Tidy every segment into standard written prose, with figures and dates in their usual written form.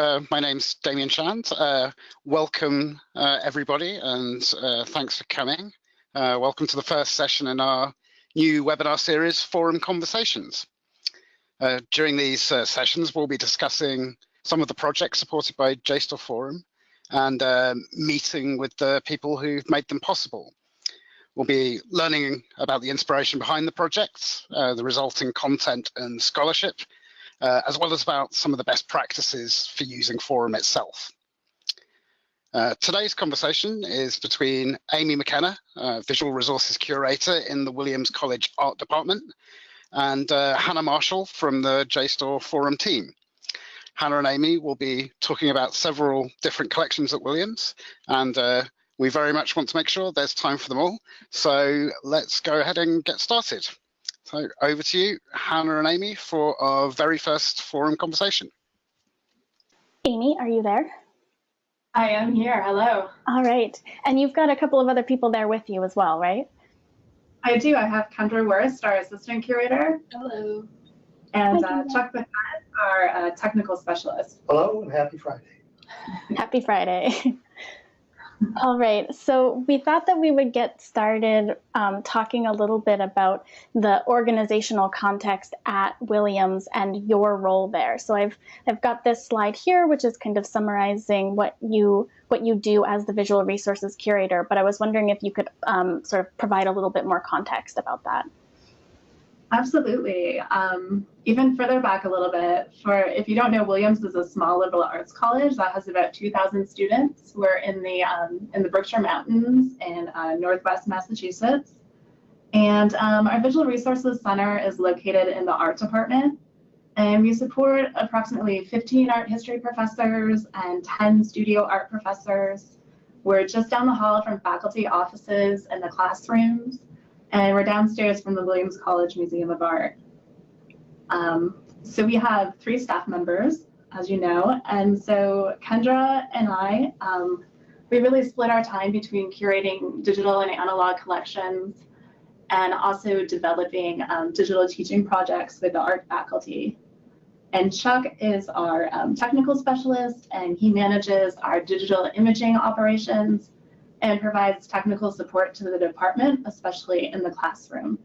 My name's Damien Shand. Welcome, everybody, and thanks for coming. Welcome to the first session in our new webinar series, Forum Conversations. During these sessions, we'll be discussing some of the projects supported by JSTOR Forum and meeting with the people who've made them possible. We'll be learning about the inspiration behind the projects, the resulting content and scholarship, as well as about some of the best practices for using Forum itself. Today's conversation is between Amy McKenna, Visual Resources Curator in the Williams College Art Department, and Hannah Marshall from the JSTOR Forum team. Hannah and Amy will be talking about several different collections at Williams, and we very much want to make sure there's time for them all. So let's go ahead and get started. So over to you, Hannah and Amy, for our very first forum conversation. Amy, are you there? I am here. Hello. All right. And you've got a couple of other people there with you as well, right? I do. I have Kendra Wurst, our assistant curator. Hello. And Chuck Bennett, our technical specialist. Hello and happy Friday. Happy Friday. All right, so we thought that we would get started talking a little bit about the organizational context at Williams and your role there. So I've got this slide here, which is kind of summarizing what you do as the Visual Resources Curator, but I was wondering if you could sort of provide a little bit more context about that. Absolutely. Even further back a little bit, if you don't know, Williams is a small liberal arts college that has about 2,000 students. We're in the Berkshire Mountains in Northwest Massachusetts. And our Visual Resources Center is located in the art department. And we support approximately 15 art history professors and 10 studio art professors. We're just down the hall from faculty offices and the classrooms. And we're downstairs from the Williams College Museum of Art. So we have 3 staff members, as you know, and so Kendra and I, we really split our time between curating digital and analog collections and also developing digital teaching projects with the art faculty. And Chuck is our technical specialist, and he manages our digital imaging operations and provides technical support to the department, especially in the classroom.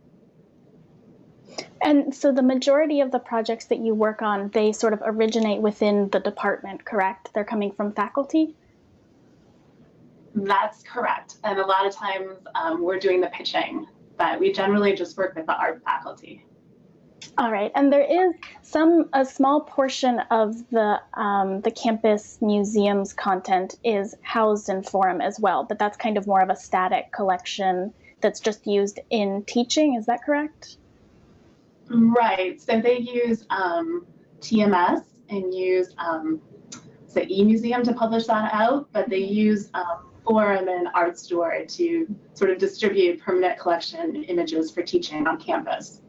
And so the majority of the projects that you work on, they sort of originate within the department, correct? They're coming from faculty? That's correct. And a lot of times we're doing the pitching, but we generally just work with the art faculty. All right, and there is a small portion of the campus museum's content is housed in Forum as well, but that's kind of more of a static collection that's just used in teaching. Is that correct? Right. So they use TMS and use the eMuseum to publish that out, but they use Forum and ArtStore to sort of distribute permanent collection images for teaching on campus.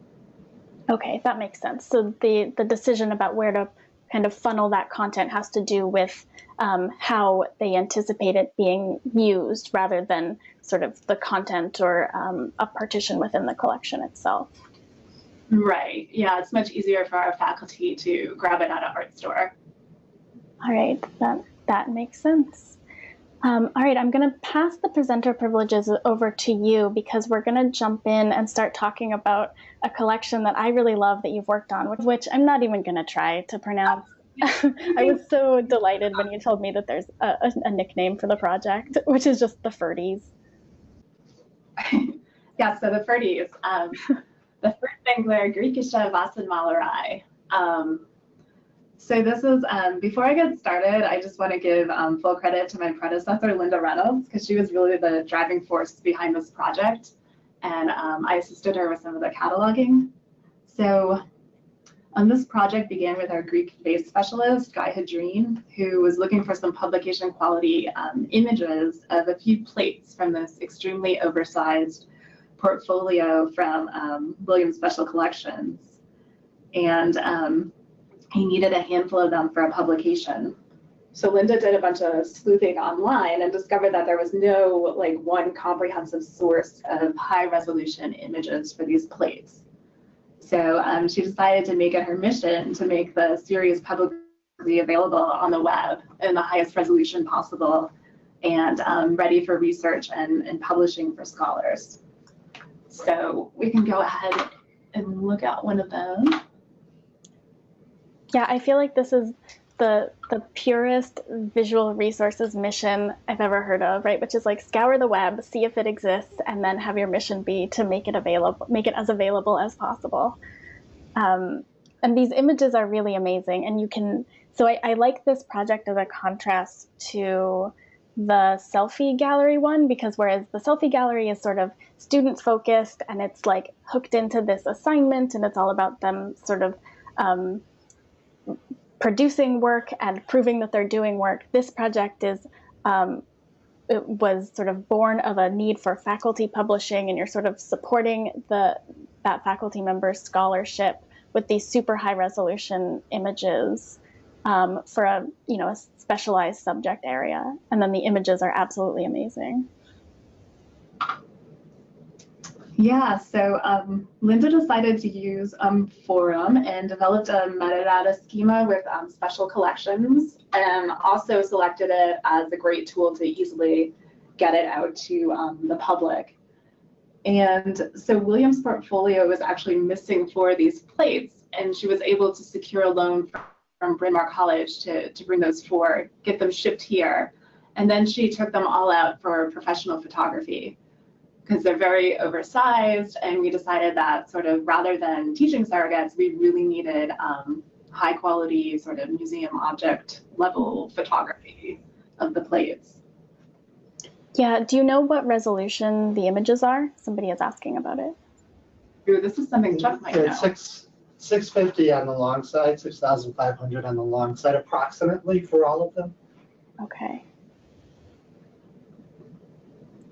Okay, that makes sense. So the decision about where to kind of funnel that content has to do with how they anticipate it being used rather than sort of the content or a partition within the collection itself. Right. Yeah, it's much easier for our faculty to grab it at an art store. All right, that makes sense. All right, I'm going to pass the presenter privileges over to you because we're going to jump in and start talking about a collection that I really love that you've worked on, which I'm not even going to try to pronounce. I was so delighted when you told me that there's a nickname for the project, which is just the Ferdies. Yeah, so the Ferdies. The first thing they're Griechische Wassermalerei. So this is, before I get started, I just want to give full credit to my predecessor, Linda Reynolds, because she was really the driving force behind this project. And I assisted her with some of the cataloging. So this project began with our Greek-based specialist, Guy Hadreen, who was looking for some publication quality images of a few plates from this extremely oversized portfolio from Williams Special Collections. And he needed a handful of them for a publication. So Linda did a bunch of sleuthing online and discovered that there was no one comprehensive source of high resolution images for these plates. So she decided to make it her mission to make the series publicly be available on the web in the highest resolution possible and ready for research and publishing for scholars. So we can go ahead and look at one of them. Yeah, I feel like this is the purest visual resources mission I've ever heard of, right? Which is like scour the web, see if it exists, and then have your mission be to make it as available as possible. And these images are really amazing, and you can. So I like this project as a contrast to the selfie gallery one, because whereas the selfie gallery is sort of students focused and it's like hooked into this assignment and it's all about them sort of producing work and proving that they're doing work. This project is it was sort of born of a need for faculty publishing, and you're sort of supporting that faculty member's scholarship with these super high resolution images for a specialized subject area. And then the images are absolutely amazing. Yeah, so Linda decided to use Forum and developed a metadata schema with special collections, and also selected it as a great tool to easily get it out to the public. And so William's portfolio was actually missing 4 of these plates, and she was able to secure a loan from Bryn Mawr College to bring those 4, get them shipped here. And then she took them all out for professional photography, because they're very oversized, and we decided that sort of rather than teaching surrogates, we really needed high quality sort of museum object level photography of the plates. Yeah, do you know what resolution the images are? Somebody is asking about it. Ooh, this is something Chuck might know. It's 650 on the long side, 6,500 on the long side, approximately for all of them. Okay.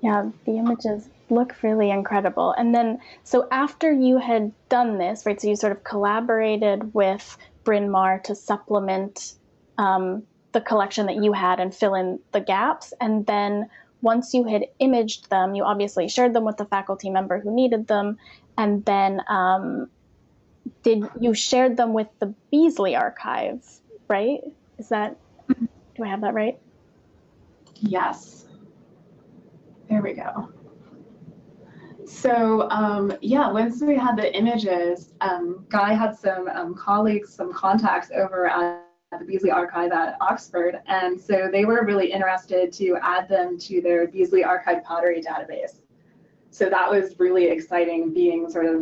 Yeah, the images look really incredible. And then, so after you had done this, right, so you sort of collaborated with Bryn Mawr to supplement the collection that you had and fill in the gaps. And then once you had imaged them, you obviously shared them with the faculty member who needed them. And then you shared them with the Beasley Archive, right? Do I have that right? Yes. There we go. So yeah, once we had the images, Guy had some colleagues, some contacts over at the Beasley Archive at Oxford, and so they were really interested to add them to their Beasley Archive pottery database. So that was really exciting, being sort of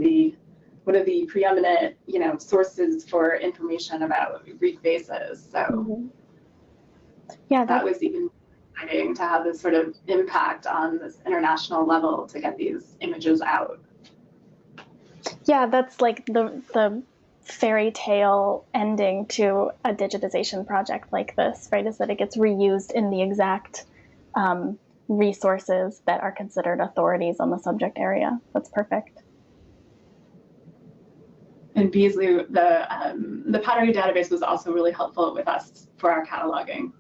one of the preeminent, sources for information about Greek vases. So yeah, that was even exciting to have this sort of impact on this international level to get these images out. Yeah, that's like the fairy tale ending to a digitization project like this, right? Is that it gets reused in the exact resources that are considered authorities on the subject area. That's perfect. And Beasley, the pottery database was also really helpful with us for our cataloging.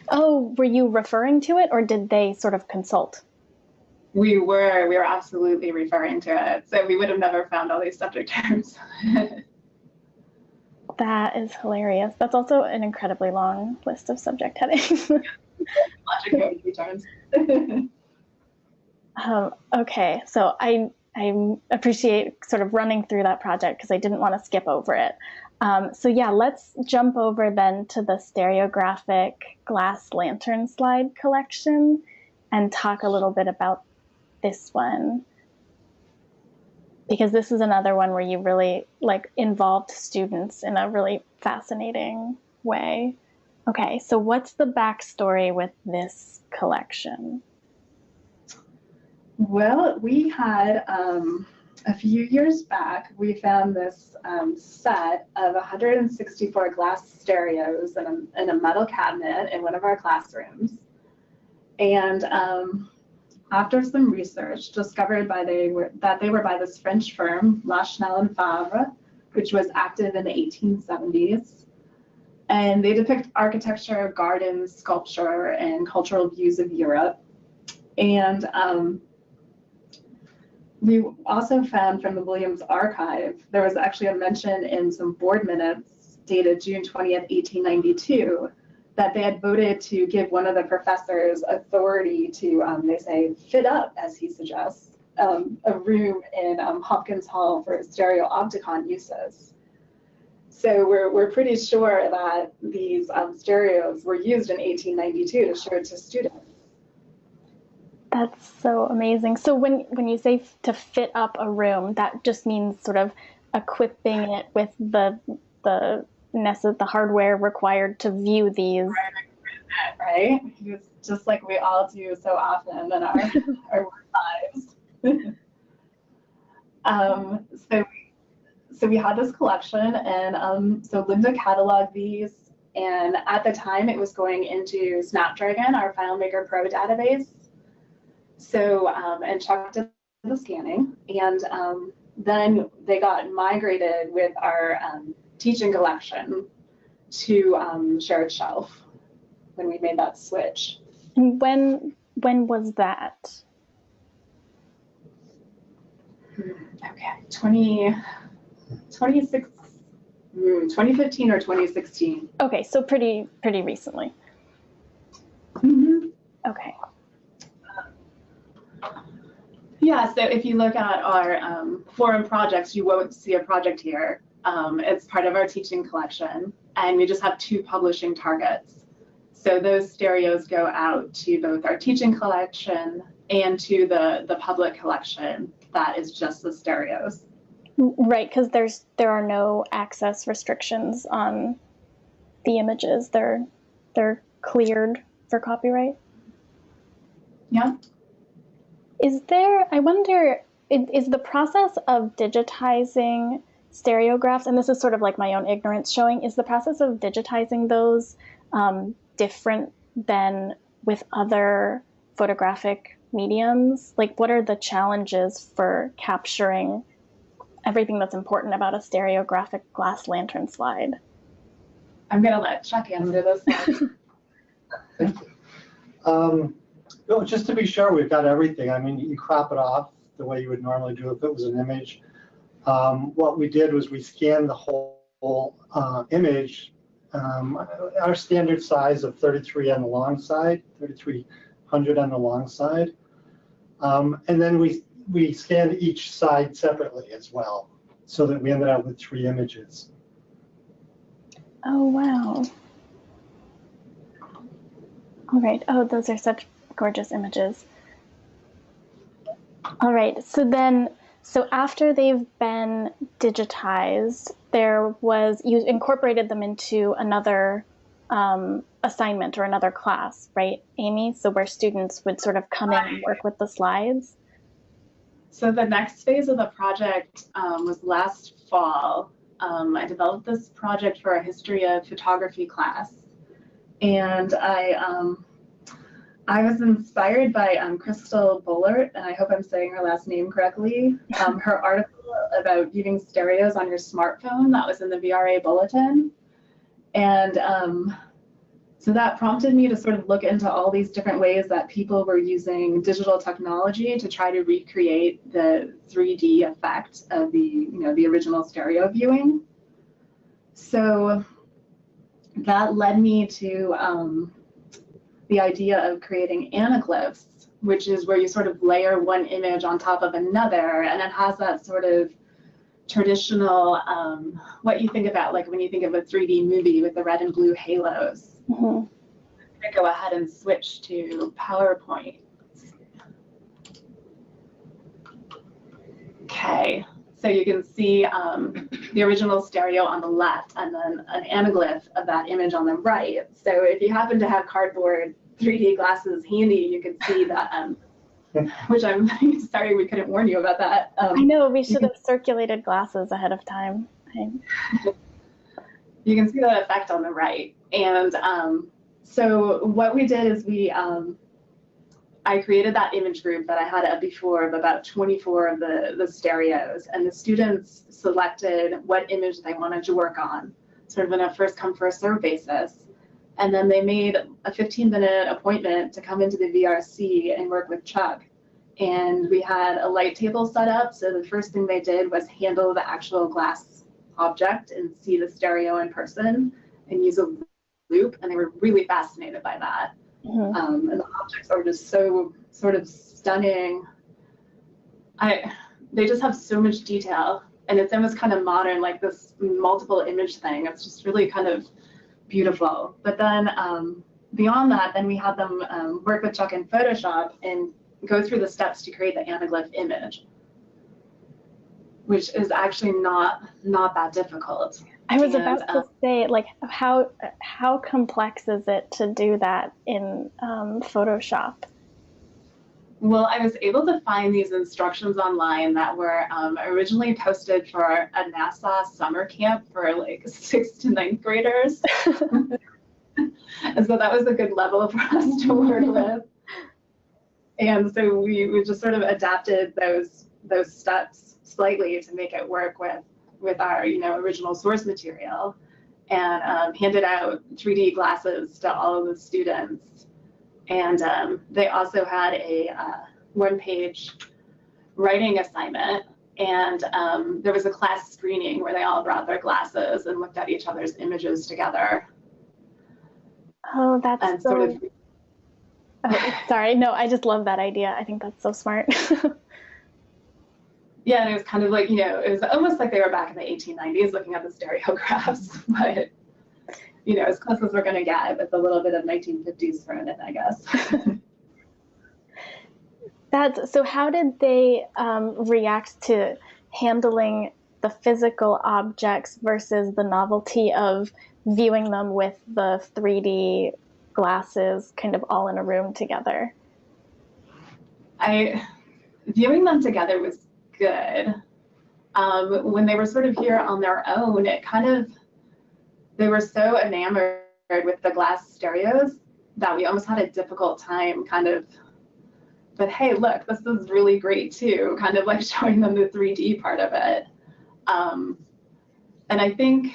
Oh, were you referring to it, or did they sort of consult? We were absolutely referring to it. So we would have never found all these subject terms. That is hilarious. That's also an incredibly long list of subject headings. Logic code returns. Okay, so I appreciate sort of running through that project because I didn't want to skip over it. So yeah, let's jump over then to the stereographic glass lantern slide collection and talk a little bit about this one, because this is another one where you really involved students in a really fascinating way. Okay, so what's the backstory with this collection? Well, we had a few years back, we found this set of 164 glass stereos in a metal cabinet in one of our classrooms. And after some research, discovered that they were by this French firm, Lachenal and Favre, which was active in the 1870s. And they depict architecture, gardens, sculpture, and cultural views of Europe. And we also found from the Williams archive, there was actually a mention in some board minutes dated June 20th, 1892, that they had voted to give one of the professors authority to, they say, fit up, as he suggests, a room in Hopkins Hall for stereo-opticon uses. So we're pretty sure that these stereos were used in 1892 to show to students. That's so amazing. So when you say to fit up a room, that just means sort of equipping it with the hardware required to view these. Right? Just like we all do so often in our work lives. So we had this collection, and so Linda cataloged these, and at the time it was going into Snapdragon, our FileMaker Pro database. So, and Chuck did the scanning, and then they got migrated with our teaching collection to shared shelf when we made that switch. And when was that? Okay, 2015 or 2016. Okay, so pretty recently. Mm-hmm. Okay. Yeah, so if you look at our forum projects, you won't see a project here. It's part of our teaching collection, and we just have 2 publishing targets. So those stereos go out to both our teaching collection and to the public collection that is just the stereos. Right, because there are no access restrictions on the images. They're cleared for copyright. Yeah. I wonder, is the process of digitizing stereographs, and this is sort of like my own ignorance showing, is the process of digitizing those different than with other photographic mediums? Like, what are the challenges for capturing everything that's important about a stereographic glass lantern slide? I'm going to let Chuck answer this one. Thank you. No, just to be sure we've got everything. I mean, you crop it off the way you would normally do if it was an image. What we did was we scanned the whole image, our standard size of 33 on the long side, 3300 on the long side. And then we scanned each side separately as well, so that we ended up with 3 images. Oh, wow. All right. Oh, those are such gorgeous images. All right. So after they've been digitized, you incorporated them into another assignment or another class, right, Amy? So where students would sort of come in and work with the slides? So the next phase of the project was last fall. I developed this project for a history of photography class, and I was inspired by Crystal Bullard, and I hope I'm saying her last name correctly. Her article about viewing stereos on your smartphone that was in the VRA bulletin, and so that prompted me to sort of look into all these different ways that people were using digital technology to try to recreate the 3D effect of the original stereo viewing. So that led me to the idea of creating anaglyphs, which is where you sort of layer one image on top of another, and it has that sort of traditional, what you think about like when you think of a 3D movie with the red and blue halos. Mm-hmm. I'm going to go ahead and switch to PowerPoint. Okay, so you can see the original stereo on the left and then an anaglyph of that image on the right. So if you happen to have cardboard 3D glasses handy, you can see that, which I'm sorry we couldn't warn you about that. I know, we should have circulated glasses ahead of time. You can see that effect on the right. And so what we did is I created that image group that I had up before of about 24 of the stereos, and the students selected what image they wanted to work on, sort of in a first come, first serve basis. And then they made a 15-minute appointment to come into the VRC and work with Chuck. And we had a light table set up, so the first thing they did was handle the actual glass object and see the stereo in person and use a loop, and they were really fascinated by that. And the objects are just so sort of stunning. They just have so much detail, and it's almost kind of modern, like this multiple image thing. It's just really kind of beautiful. But then beyond that, then we had them work with Chuck in Photoshop and go through the steps to create the anaglyph image, which is actually not that difficult. I was about to say, like, how complex is it to do that in Photoshop? Well, I was able to find these instructions online that were originally posted for a NASA summer camp for like 6th to 9th graders. And so that was a good level for us to work with. And so we just sort of adapted those steps slightly to make it work with our original source material, and handed out 3D glasses to all of the students. And they also had a one-page writing assignment, and there was a class screening where they all brought their glasses and looked at each other's images together. Oh, that's and so... sort of... Oh, sorry, no, I just love that idea. I think that's so smart. Yeah, and it was kind of like, it was almost like they were back in the 1890s looking at the stereographs, but, as close as we're going to get with a little bit of 1950s thrown in, I guess. So how did they react to handling the physical objects versus the novelty of viewing them with the 3D glasses kind of all in a room together? Viewing them together was good. When they were sort of here on their own, they were so enamored with the glass stereos that we almost had a difficult time but hey, look, this is really great too, kind of like showing them the 3D part of it. And I think,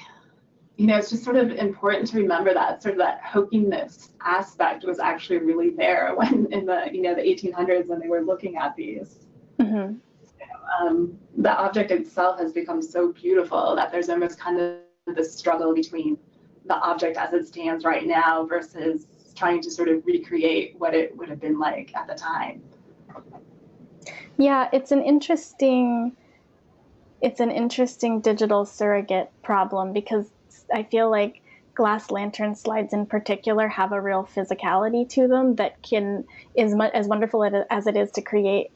it's just sort of important to remember that sort of that hokiness aspect was actually really there when in the, the 1800s when they were looking at these. Mm-hmm. The object itself has become so beautiful that there's almost kind of this struggle between the object as it stands right now versus trying to sort of recreate what it would have been like at the time. Yeah, it's an interesting digital surrogate problem, because I feel like glass lantern slides in particular have a real physicality to them that is as wonderful as it is to create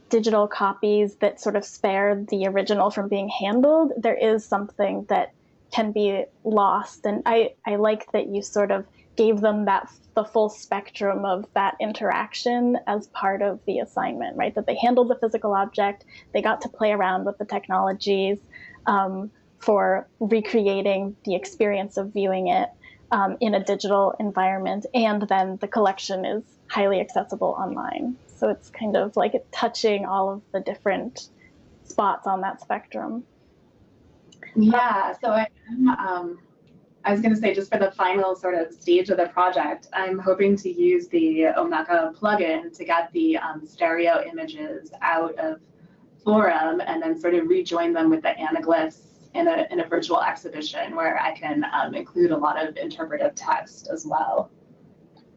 digital copies that sort of spare the original from being handled. There is something that can be lost, and I like that you sort of gave them the full spectrum of that interaction as part of the assignment, right? That they handled the physical object, they got to play around with the technologies for recreating the experience of viewing it in a digital environment, and then the collection is highly accessible online. So it's kind of like touching all of the different spots on that spectrum. Yeah, so I was going to say, just for the final sort of stage of the project, I'm hoping to use the Omeka plugin to get the stereo images out of Forum and then sort of rejoin them with the anaglyphs in a virtual exhibition where I can include a lot of interpretive text as well.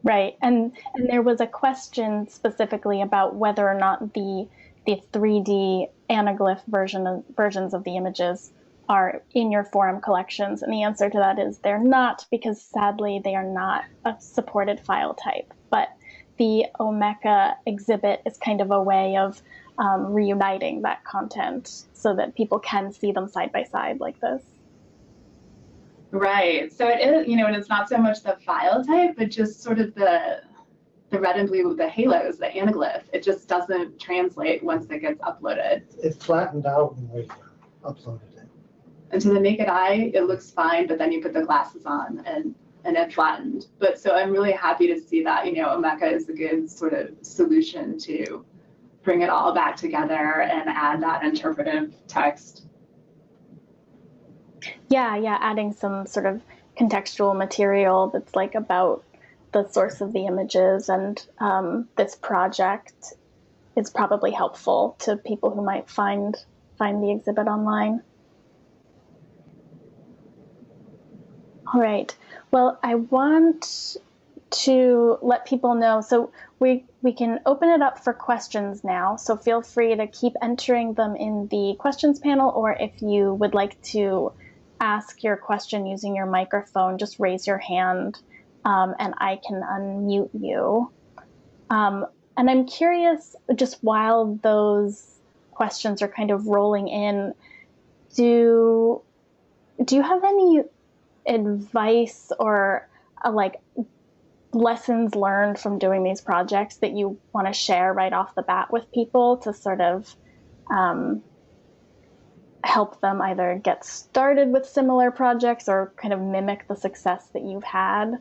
Right, and there was a question specifically about whether or not the 3D anaglyph versions of the images are in your Forum collections, and the answer to that is they're not, because sadly they are not a supported file type. But the Omeka exhibit is kind of a way of reuniting that content so that people can see them side by side like this. Right. So it is, and it's not so much the file type, but just sort of the red and blue, the halos, the anaglyph. It just doesn't translate once it gets uploaded. It flattened out when we uploaded it. And to the naked eye, it looks fine, but then you put the glasses on and it flattened. But so I'm really happy to see that, Omeka is a good sort of solution to bring it all back together and add that interpretive text. Yeah, adding some sort of contextual material that's like about the source of the images and this project is probably helpful to people who might find the exhibit online. All right. Well, I want to let people know, so we can open it up for questions now, so feel free to keep entering them in the questions panel, or if you would like to ask your question using your microphone, just raise your hand and I can unmute you. And I'm curious, just while those questions are kind of rolling in, do you have any advice or like lessons learned from doing these projects that you want to share right off the bat with people to sort of help them either get started with similar projects or kind of mimic the success that you've had?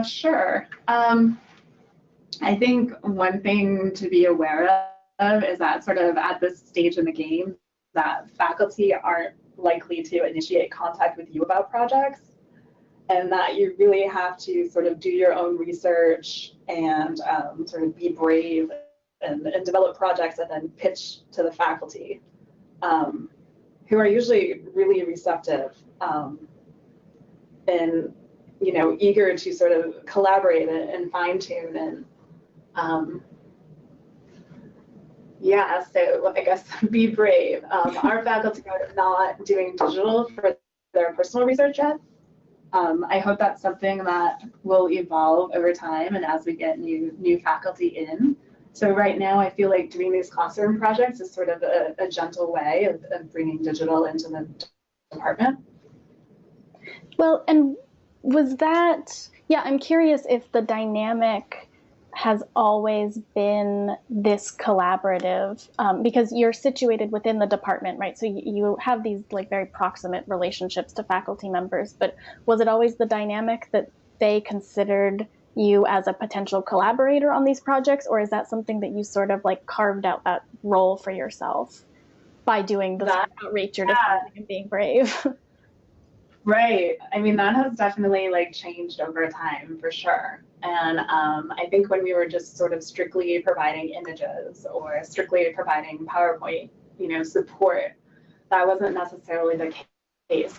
Sure. I think one thing to be aware of is that sort of at this stage in the game, that faculty aren't likely to initiate contact with you about projects, and that you really have to sort of do your own research and sort of be brave and develop projects and then pitch to the faculty, who are usually really receptive and eager to sort of collaborate and fine tune and yeah, so I guess be brave. Our faculty are not doing digital for their personal research yet. I hope that's something that will evolve over time and as we get new faculty in. So right now I feel like doing these classroom projects is sort of a gentle way of bringing digital into the department. Well, and was that, yeah, I'm curious if the dynamic has always been this collaborative, because you're situated within the department, right? So you have these like very proximate relationships to faculty members, but was it always the dynamic that they considered you as a potential collaborator on these projects, or is that something that you sort of like carved out that role for yourself by doing this outreach you're describing and being brave? Right. I mean, that has definitely like changed over time for sure. And I think when we were just sort of strictly providing images or strictly providing PowerPoint, support, that wasn't necessarily the case.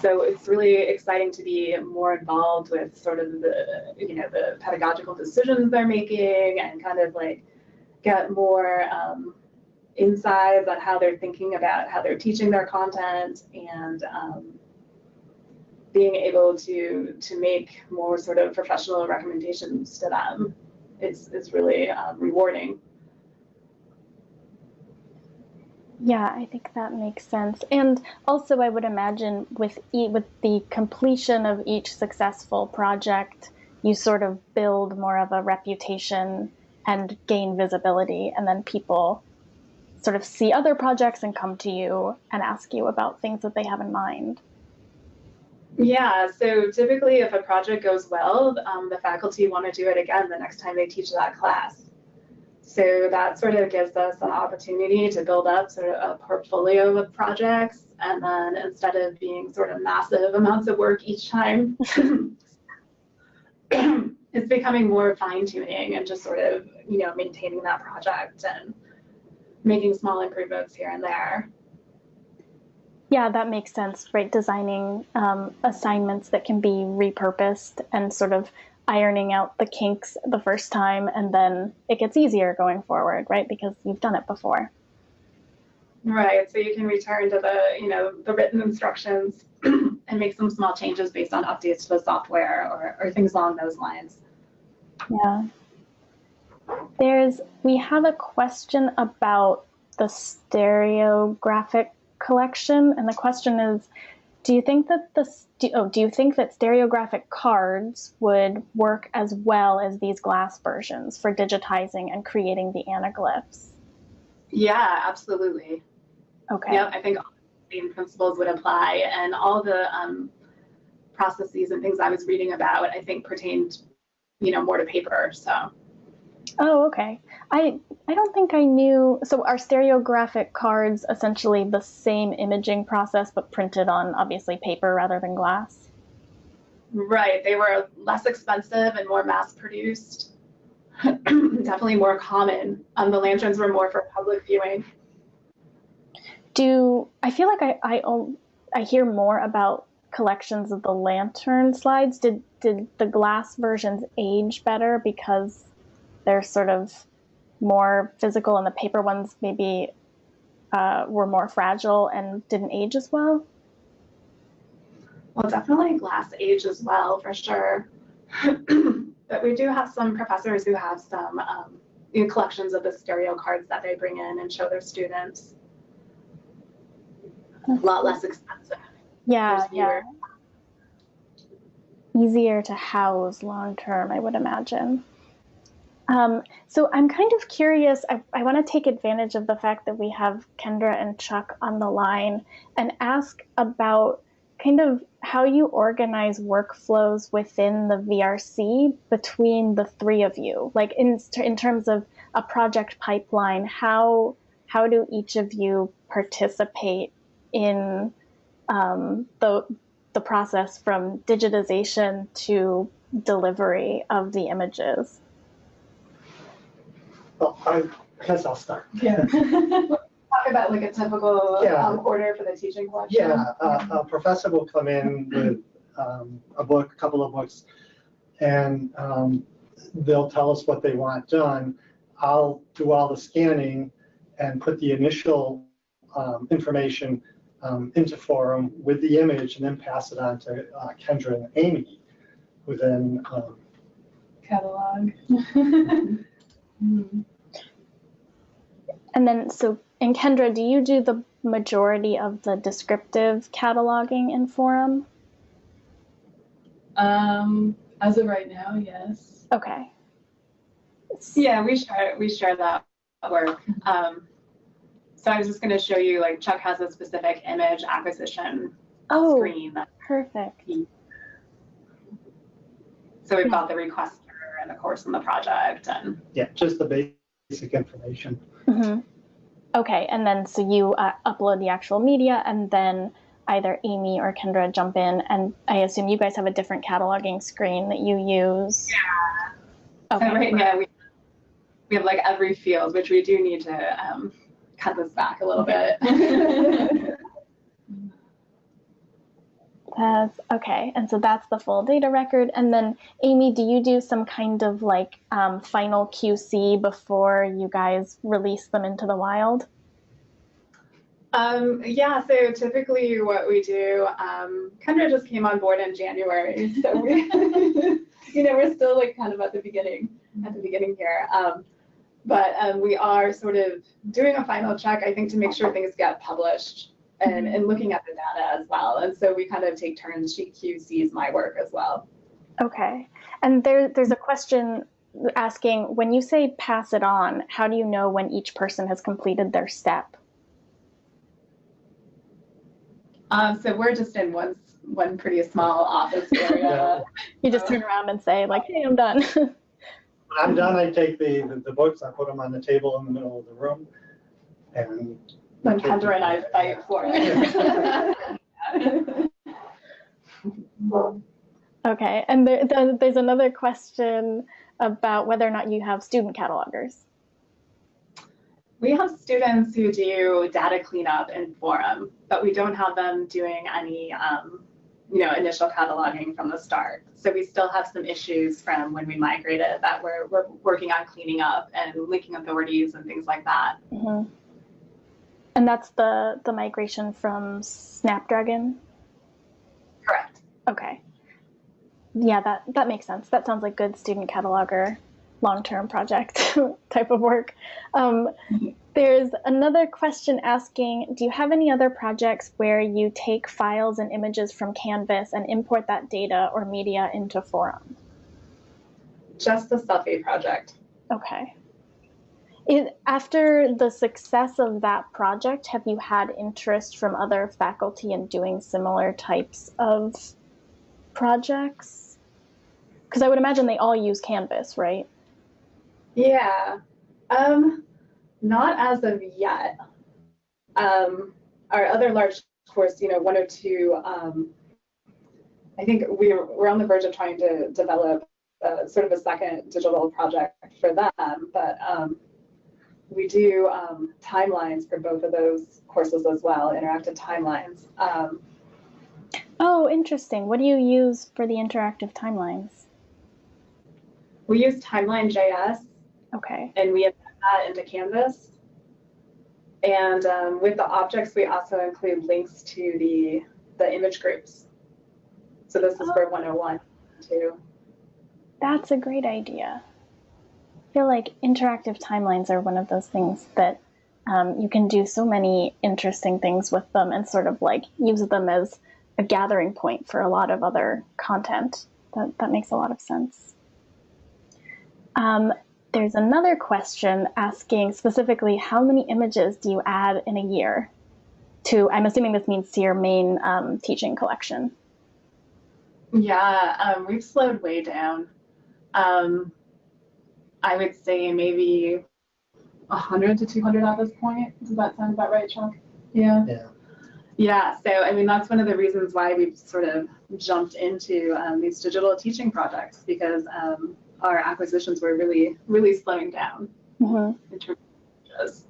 So it's really exciting to be more involved with sort of the pedagogical decisions they're making and kind of like get more insights on how they're thinking about how they're teaching their content and being able to make more sort of professional recommendations to them is really rewarding. Yeah, I think that makes sense. And also I would imagine with the completion of each successful project, you sort of build more of a reputation and gain visibility, and then people sort of see other projects and come to you and ask you about things that they have in mind. Yeah, so typically if a project goes well, the faculty want to do it again the next time they teach that class. So that sort of gives us an opportunity to build up sort of a portfolio of projects, and then instead of being sort of massive amounts of work each time, it's becoming more fine-tuning and just sort of, maintaining that project and making small improvements here and there. Yeah, that makes sense, right? Designing assignments that can be repurposed and sort of ironing out the kinks the first time, and then it gets easier going forward, right? Because you've done it before. Right, so you can return to the written instructions and make some small changes based on updates to the software or things along those lines. Yeah. We have a question about the stereographic collection, and the question is, do you think that stereographic cards would work as well as these glass versions for digitizing and creating the anaglyphs? Yeah, absolutely. Okay. Yep, I think all the same principles would apply, and all the processes and things I was reading about, I think pertained, more to paper. So. Oh, okay. I don't think I knew. So are stereographic cards essentially the same imaging process, but printed on obviously paper rather than glass? Right. They were less expensive and more mass produced. Definitely more common. The lanterns were more for public viewing. I feel like I hear more about collections of the lantern slides. Did the glass versions age better because they're sort of more physical and the paper ones maybe were more fragile and didn't age as well? Well, definitely glass age as well, for sure. But we do have some professors who have some collections of the stereo cards that they bring in and show their students. A lot less expensive. Yeah, yeah. Easier to house long term, I would imagine. So I'm kind of curious. I want to take advantage of the fact that we have Kendra and Chuck on the line and ask about kind of how you organize workflows within the VRC between the three of you. Like in terms of a project pipeline, how do each of you participate in the process from digitization to delivery of the images? Well, I guess I'll start. Yeah. Talk about like a typical order for the teaching collection. Yeah, a professor will come in with a couple of books, and they'll tell us what they want done. I'll do all the scanning and put the initial information into Forum with the image, and then pass it on to Kendra and Amy, who then catalog. And then, and Kendra, do you do the majority of the descriptive cataloging in Forum? As of right now, yes. Okay. Yeah, we share that work. So I was just going to show you, like, Chuck has a specific image acquisition screen. Perfect. So we've got the requester and the course on the project, and just the basic information. Mm-hmm. Okay, and then so you upload the actual media, and then either Amy or Kendra jump in, and I assume you guys have a different cataloging screen that you use. Yeah. Okay. So right now we have like every field, which we do need to cut this back a little bit. Okay, and so that's the full data record. And then Amy, do you do some kind of like final QC before you guys release them into the wild? Yeah, so typically what we do, Kendra just came on board in January, so we, we're still like kind of at the beginning here. But we are sort of doing a final check, I think, to make sure things get published. And looking at the data as well. And so we kind of take turns. She QCs my work as well. Okay. And there's a question asking, when you say pass it on, how do you know when each person has completed their step? So we're just in one pretty small office area. You just turn around and say, like, hey, I'm done. When I'm done, I take the books, I put them on the table in the middle of the room, and when Kendra and I fight for it. Okay, and there's another question about whether or not you have student catalogers. We have students who do data cleanup in Forum, but we don't have them doing any initial cataloging from the start. So we still have some issues from when we migrated that we're working on cleaning up and linking authorities and things like that. Mm-hmm. And that's the migration from Snapdragon? Correct. Okay. Yeah, that makes sense. That sounds like good student cataloger, long-term project type of work. There's another question asking, do you have any other projects where you take files and images from Canvas and import that data or media into Forum? Just the Selfie project. Okay. After the success of that project, have you had interest from other faculty in doing similar types of projects? Because I would imagine they all use Canvas, right? Yeah. Not as of yet. Our other large course, one or two, I think we're on the verge of trying to develop sort of a second digital project for them, but we do timelines for both of those courses as well, interactive timelines. Oh, interesting. What do you use for the interactive timelines? We use timeline.js, Okay. and we embed that into Canvas. And with the objects, we also include links to the image groups. So this is for 101 too. That's a great idea. I feel like interactive timelines are one of those things that you can do so many interesting things with them and sort of like use them as a gathering point for a lot of other content. That makes a lot of sense. There's another question asking specifically, how many images do you add in a year to, I'm assuming this means to your main teaching collection? Yeah, we've slowed way down. I would say maybe 100 to 200 at this point. Does that sound about right, Chuck? Yeah. Yeah, so I mean, that's one of the reasons why we've sort of jumped into these digital teaching projects, because our acquisitions were really slowing down in terms of images.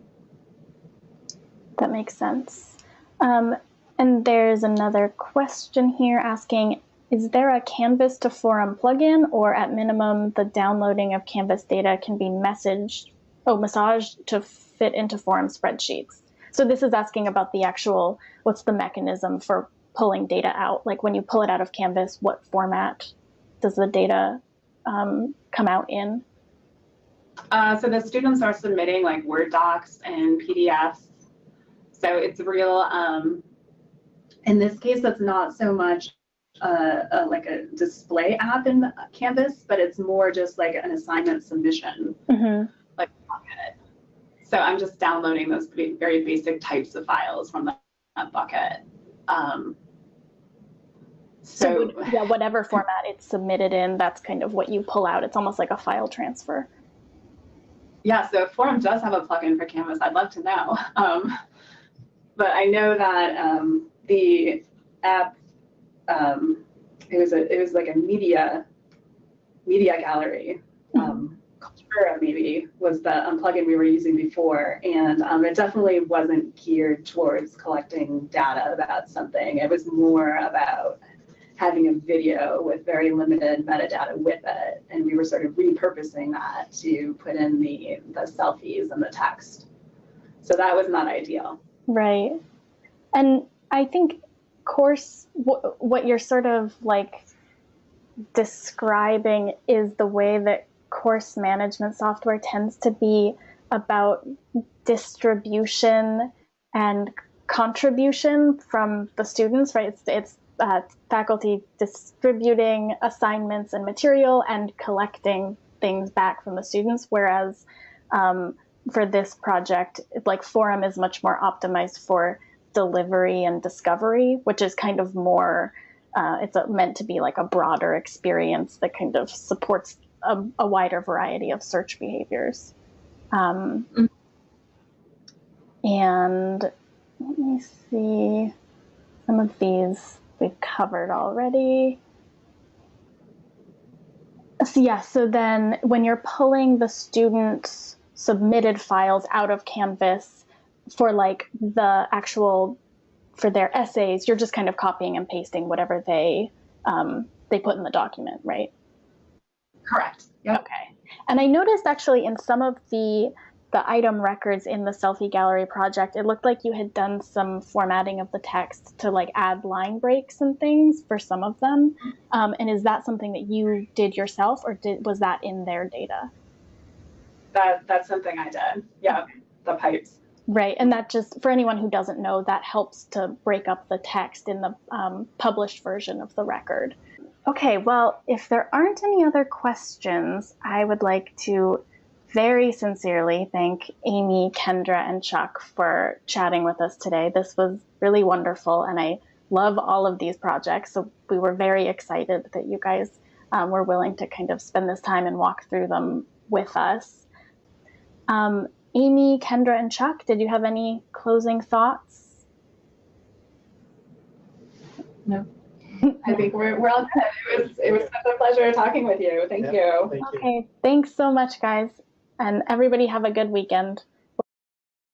That makes sense. And there's another question here asking, is there a Canvas to Forum plugin, or at minimum, the downloading of Canvas data can be massaged to fit into Forum spreadsheets? So this is asking about the actual, what's the mechanism for pulling data out? Like when you pull it out of Canvas, what format does the data come out in? So the students are submitting like Word docs and PDFs. So it's real, in this case, it's not so much like a display app in Canvas, but it's more just like an assignment submission, like bucket. So I'm just downloading those very basic types of files from that bucket. So yeah, whatever format it's submitted in, that's kind of what you pull out. It's almost like a file transfer. Yeah, so Forum does have a plugin for Canvas. I'd love to know. But I know that the app, it was like a media gallery. Cultura maybe was the plugin we were using before, and it definitely wasn't geared towards collecting data about something. It was more about having a video with very limited metadata with it, and we were sort of repurposing that to put in the selfies and the text. So that was not ideal. Right. And I think what you're sort of like describing is the way that course management software tends to be about distribution and contribution from the students, right? It's faculty distributing assignments and material and collecting things back from the students, whereas for this project, like Forum is much more optimized for delivery and discovery, which is kind of more, it's meant to be like a broader experience that kind of supports a wider variety of search behaviors. And let me see, some of these we've covered already. So yeah, so then when you're pulling the students' submitted files out of Canvas for like the actual, for their essays, you're just kind of copying and pasting whatever they put in the document, right? Correct. Yep. Okay. And I noticed actually in some of the item records in the Selfie Gallery project, it looked like you had done some formatting of the text to like add line breaks and things for some of them. And is that something that you did yourself, or was that in their data? That's something I did. Yeah, the pipes. Right, and that just, for anyone who doesn't know, that helps to break up the text in the published version of the record. Okay, well, if there aren't any other questions, I would like to very sincerely thank Amy, Kendra, and Chuck for chatting with us today. This was really wonderful, and I love all of these projects, so we were very excited that you guys were willing to kind of spend this time and walk through them with us. Amy, Kendra, and Chuck, did you have any closing thoughts? No. I think we're all good. It was such a pleasure talking with you. Thank you. Thank you. Okay, thanks so much, guys. And everybody have a good weekend.